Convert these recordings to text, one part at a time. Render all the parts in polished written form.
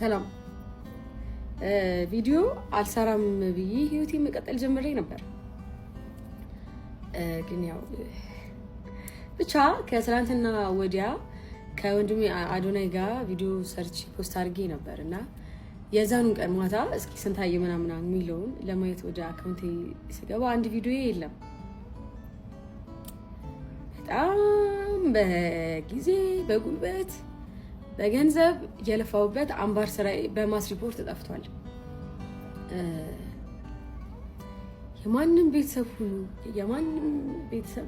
ሰላም ቪዲዮ አልሰራም ብዬ ህይወቴ መቀጠል ጀምሬ ነበር። ግን ያው ብቻ ከትላንትና ወዲያ ከወንድሜ አዶናይ ጋር ቪዲዮ ሰርች ፖስት አድርጌ ነበርና የዛኑን ቀን ማታ እስኪ ስንታየ ምናምን የሚለውን ለማየት ወደ አካውንቴ ስገባ አንድ ቪዲዮ የለም። በጣም በጊዜ በጉልበት በገንዘብ የለፋውበት አምባር ስራዬ በማስ ሪፖርት ተጠፍቷል። የማንም ቤተሰብ ሁሉ የማንም ቤተሰብ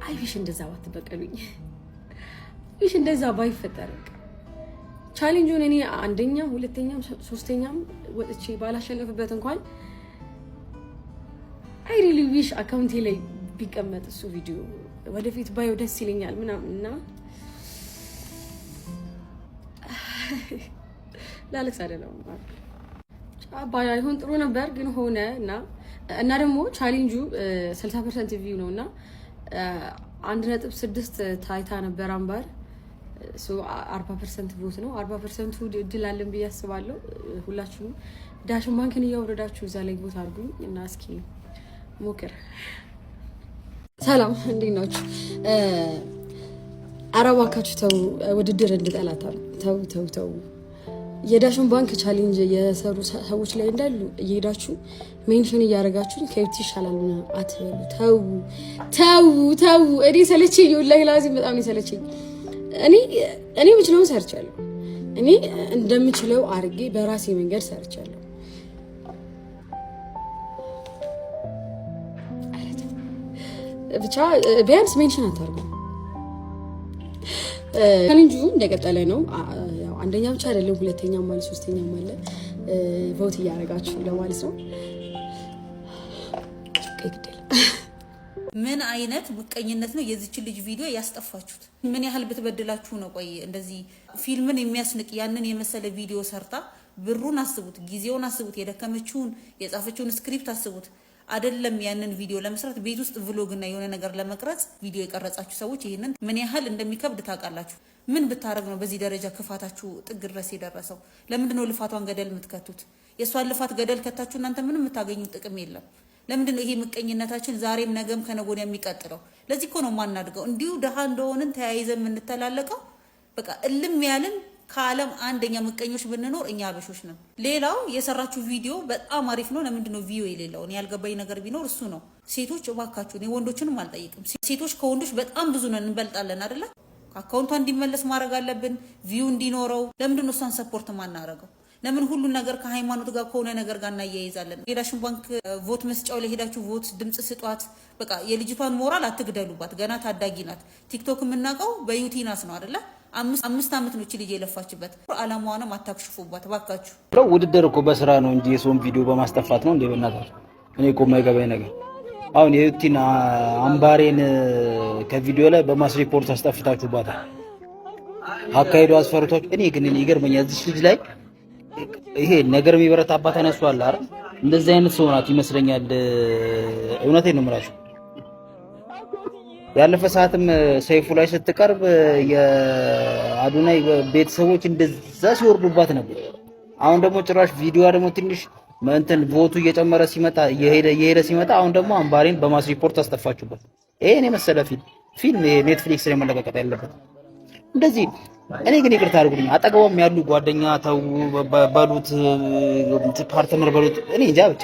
አይሽ እንደዛ ባትበቀሉኝ፣ አይሽ እንደዛ ባይፈጠር። ቻሌንጁን እኔ አንደኛ ሁለተኛም ሶስተኛም ወጥቼ ባላሸነፍበት እንኳን አይ ሪሊ ዊሽ አካውንቴ ላይ ቢቀመጥ እሱ ቪዲዮ ወደፊት ባየው ደስ ይለኛል ምናምንና ላለቅስ አይደለም አባያ ይሁን ጥሩ ነበር ግን ሆነ እና ደግሞ ቻሌንጁ 60% ቪው ነውና 1.6 ታይታ ነበር አምባር 40% ቮት ነው። 40% እድል አለን ብዬ አስባለሁ። ሁላችሁም ዳሽን ባንክን እያወረዳችሁ እዛ ላይ ቮት አድርጉኝ እና እስኪ ሞክር። ሰላም እንዴት ናችሁ? አረባካችሁ ተው ውድድር እንድጠላታ ተው። የዳሽን ባንክ ቻሌንጅ የሰሩ ሰዎች ላይ እንዳሉ እየሄዳችሁ ሜንሽን እያደረጋችሁ ከዩቲ ይሻላል ምን አትበሉ። ተው እኔ ሰለቸኝ፣ ወላሂ ላዚም በጣም ሰለቸኝ። እኔ ምችለው ሰርቻለሁ። እኔ እንደምችለው አርጌ በራሴ መንገድ ሰርቻለሁ። ብቻ ቢያንስ ሜንሽን አታርጉ። ቻሌንጁ እንደቀጠለ ነው። ያው አንደኛ ብቻ አይደለም፣ ሁለተኛም ማለት ሶስተኛም አለ። ቮት እያደረጋችሁ ለማለት ነው። ምን አይነት ምቀኝነት ነው የዚች ልጅ ቪዲዮ ያስጠፋችሁት? ምን ያህል ብትበድላችሁ ነው? ቆይ እንደዚህ ፊልምን የሚያስንቅ ያንን የመሰለ ቪዲዮ ሰርታ ብሩን አስቡት፣ ጊዜውን አስቡት፣ የደከመችውን የጻፈችውን ስክሪፕት አስቡት። አይደለም ያንን ቪዲዮ ለመስራት ቤት ውስጥ ቭሎግ እና የሆነ ነገር ለመቅረጽ ቪዲዮ የቀረጻችሁ ሰዎች ይሄንን ምን ያህል እንደሚከብድ ታውቃላችሁ? ምን ብታረግ ነው በዚህ ደረጃ ክፋታችሁ ጥግ ድረስ የደረሰው? ለምንድን ነው ልፋቷን ገደል የምትከቱት? የሷን ልፋት ገደል ከታችሁ እናንተ ምንም የምታገኙት ጥቅም የለም። ለምንድን ነው ይሄ ምቀኝነታችን ዛሬም ነገም ከነገ ወዲያ የሚቀጥለው? ለዚህ እኮ ነው ማናድገው እንዲሁ ደሃ እንደሆንን ተያይዘን የምንተላለቀው። በቃ እልም ያልን ከዓለም አንደኛ ምቀኞች ብንኖር እኛ አበሾች ነን። ሌላው የሰራችሁ ቪዲዮ በጣም አሪፍ ነው። ለምንድን ነው ቪው የሌለው? እኔ ያልገባኝ ነገር ቢኖር እሱ ነው። ሴቶች እባካችሁ፣ እኔ ወንዶችንም አልጠይቅም። ሴቶች ከወንዶች በጣም ብዙ ነን፣ እንበልጣለን አይደለ? አካውንቷ እንዲመለስ ማድረግ አለብን፣ ቪው እንዲኖረው። ለምንድን ነው እሷን ሰፖርት ማናረገው? ለምን ሁሉን ነገር ከሃይማኖት ጋር ከሆነ ነገር ጋር እናያይዛለን? የዳሽን ባንክ ቮት መስጫው ላይ ሄዳችሁ ቮት ድምጽ ስጧት። በቃ የልጅቷን ሞራል አትግደሉባት፣ ገና ታዳጊ ናት። ቲክቶክ የምናውቀው በዩቲናስ ነው አይደለ? 5 ዓመት ነው እቺ ልጅ የለፋችበት። አላማዋንም አታክሽፉባት ባካችሁ። ውድድር እኮ በስራ ነው እንጂ የሰውን ቪዲዮ በማስጠፋት ነው እንዴ? በእናታችሁ እኔ እኮ የማይገባኝ ነገር አሁን የዩቲን አምባሬን ከቪዲዮ ላይ በማስ ሪፖርት አስጠፍታችሁባታል። አካሄዱ አስፈርቷችሁ። እኔ ግን ይገርመኛል እዚህ ልጅ ላይ ይሄ ነገር የሚበረታባት ተነስቷል አይደል? እንደዚህ አይነት ሰው ናት ይመስለኛል። እውነቴን ነው የምላችሁ። ያለፈ ሰዓትም ሰይፉ ላይ ስትቀርብ የአዶናይ ቤተሰቦች እንደዛ ሲወርዱባት ነበር። አሁን ደግሞ ጭራሽ ቪዲዮዋ ደግሞ ትንሽ እንትን ቮቱ እየጨመረ ሲመጣ እየሄደ ሲመጣ አሁን ደግሞ አምባሬን በማስ ሪፖርት አስጠፋችሁበት። ይሄን የመሰለ ፊልም ኔትፍሊክስ ላይ መለቀቅ ያለበት እንደዚህ። እኔ ግን ይቅርታ አድርጉልኝ፣ አጠገቧም ያሉ ጓደኛ ተው በሉት፣ ፓርትነር በሉት፣ እኔ እንጃ ብቻ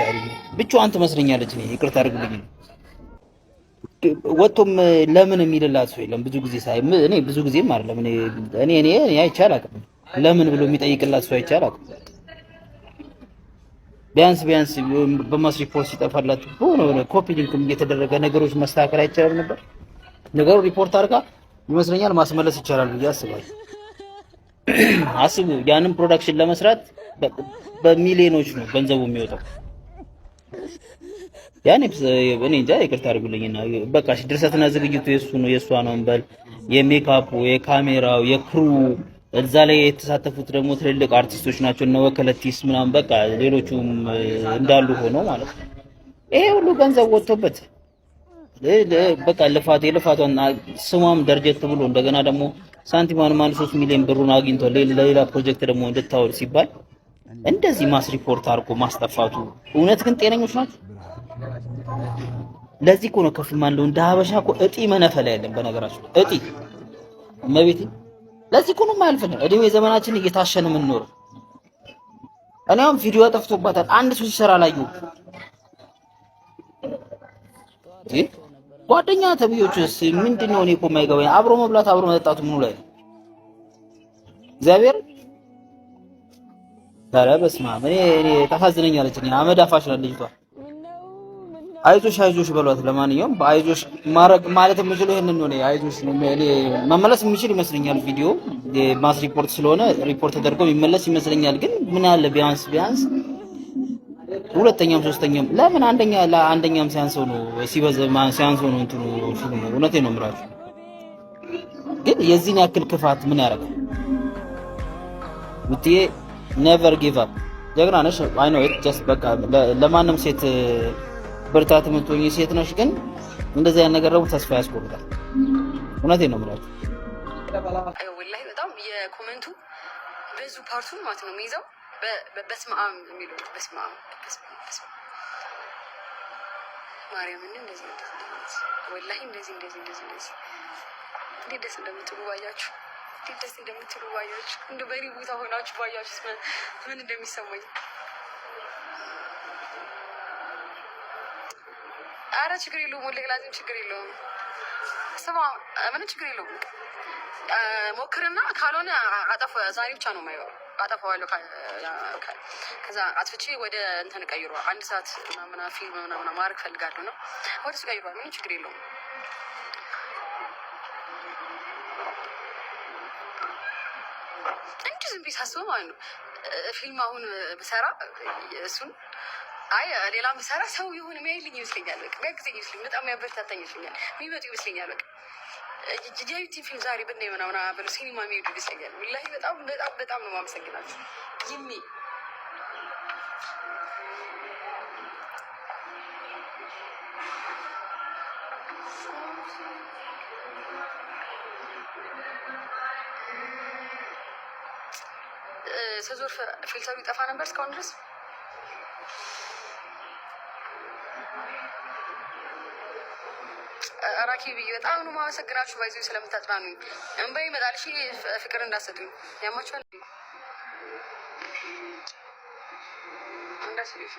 ብቻዋን ትመስለኛለች። እኔ ይቅርታ አድርጉልኝ። ወጥቶም ለምን የሚልላት ሰው የለም። ብዙ ጊዜ ሳይ እኔ ብዙ ጊዜም አይደለም እኔ አይቻል አቅም ለምን ብሎ የሚጠይቅላት ሰው አይቻል አቅም። ቢያንስ በማስ ሪፖርት ሲጠፋላት ሆኖ ኮፒ ሊንክም እየተደረገ ነገሮች መስተካከል አይቻልም ነበር? ነገሩ ሪፖርት አድርጋ ይመስለኛል ማስመለስ ይቻላል ብዬ አስባለሁ። አስቡ፣ ያንን ፕሮዳክሽን ለመስራት በሚሊዮኖች ነው ገንዘቡ የሚወጣው። ያኔ እኔ እንጃ ይቅርታ አድርጉልኝና በቃ ድርሰትና ዝግጅቱ የሷ ነው እንበል። የሜካፑ፣ የካሜራው፣ የክሩ እዛ ላይ የተሳተፉት ደግሞ ትልልቅ አርቲስቶች ናቸው እነ ወከለቲስ ምናምን በቃ ሌሎቹም እንዳሉ ሆኖ ማለት ነው። ይሄ ሁሉ ገንዘብ ወጥቶበት በቃ ልፋቷን ስሟም ደርጀት ብሎ እንደገና ደግሞ ሳንቲማን 3 ሚሊዮን ብሩን አግኝቶ ለሌላ ፕሮጀክት ደግሞ እንድታወል ሲባል እንደዚህ ማስ ሪፖርት አድርጎ ማስጠፋቱ እውነት ግን ጤነኞች ናቸው? ለዚህ እኮ ነው ከፍ ማለው እንደ ሀበሻ እኮ እጢ መነፈል ያለን በነገራችን እጢ እመቤቴ ለዚህ እኮ ነው የማያልፍልን እድሜ ዘመናችን እየታሸን የምንኖር። እኔ አሁን ቪዲዮ ጠፍቶባታል አንድ ሰው ሲሰራ ላየሁ ጓደኛ ተብዮችስ ምንድነው? እኔ እኮ የማይገባኝ አብሮ መብላት አብሮ መጠጣቱ ምኑ ላይ ነው? እግዚአብሔር ታዲያ በስመ አብ እኔ ታሳዝነኛለች። እኔ አመድ አፋሽ ናት ልጅቷ። አይዞሽ በሏት። ለማንኛውም በአይዞሽ ማረግ ማለት የምችለው ይሄንን ነው። አይዞሽ ነው እኔ መመለስ የሚችል ይመስለኛል። ቪዲዮ ማስ ሪፖርት ስለሆነ ሪፖርት ተደርጎ የሚመለስ ይመስለኛል። ግን ምን አለ ቢያንስ ሁለተኛም ሶስተኛም ለምን አንደኛም ሲያንሰው ነው ሲበዛ ሲያንሰው ነው እንትኑ ፊልሙ። እውነቴን ነው የምላችሁ። ግን የዚህን ያክል ክፋት ምን ያደርጋል? ውጤ ኔቨር ጊቭ አፕ ጀግና ነሽ። አይ ኖ ኢት ጀስት በቃ ለማንም ሴት ብርታት የምትሆኚ ሴት ነሽ። ግን እንደዚህ አይነት ነገር ደግሞ ተስፋ ያስቆርጣል። እውነቴን ነው የምላችሁ። ወላሂ በጣም የኮሜንቱ ብዙ ፓርቱን ማለት ነው የሚይዘው በስመ አብ የሚለው በስመ አብ ማርያምን እንደዚህ ወላሂ እንደዚህ እንዴት ደስ እንደምትሉ ባያችሁ፣ እንደ በእኔ ቦታ ሆናችሁ ባያችሁ ምን እንደሚሰማኝ። አረ ችግር የለውም ወላሂ ላዚም ችግር የለውም። ስማ ምንም ችግር የለውም። ሞክርና ካልሆነ አጠፋ ዛሬ ብቻ ነው የማይሆነው። አጠፋዋለሁ ከዛ አጥፍቼ ወደ እንትን ቀይሯል። 1 ሰዓት ምናምን ፊልም ምናምን ማድረግ ፈልጋለሁ ነው ወደ እሱ ቀይሯል። ምንም ችግር የለውም። እንጂ ዝም ብዬ ሳስበው ማለት ነው ፊልም አሁን ብሰራ እሱን ሌላ ብሰራ ሰው የሆነ የሚያይልኝ ይመስለኛል። በቃ የሚያግዘኝ ይመስለኛል። በጣም የሚያበረታታኝ ይመስለኛል። የሚመጡ ይመስለኛል። በቃ ጂጂቲ ፊልም ዛሬ ብናይ ምናምን ብሎ ሲኒማ የሚሄዱ ይመስለኛል። ወላሂ በጣም ነው የማመሰግናችሁ። ይሚ ሰዞር ፊልተሩ ይጠፋ ነበር እስካሁን ድረስ። ራኪ ብዬ በጣም ነው የማመሰግናችሁ። ባይዞ ስለምታጽናኑኝ እንባይ ይመጣል። እሺ ፍቅር እንዳሰጡኝ ያማችኋል እንዳስልሽ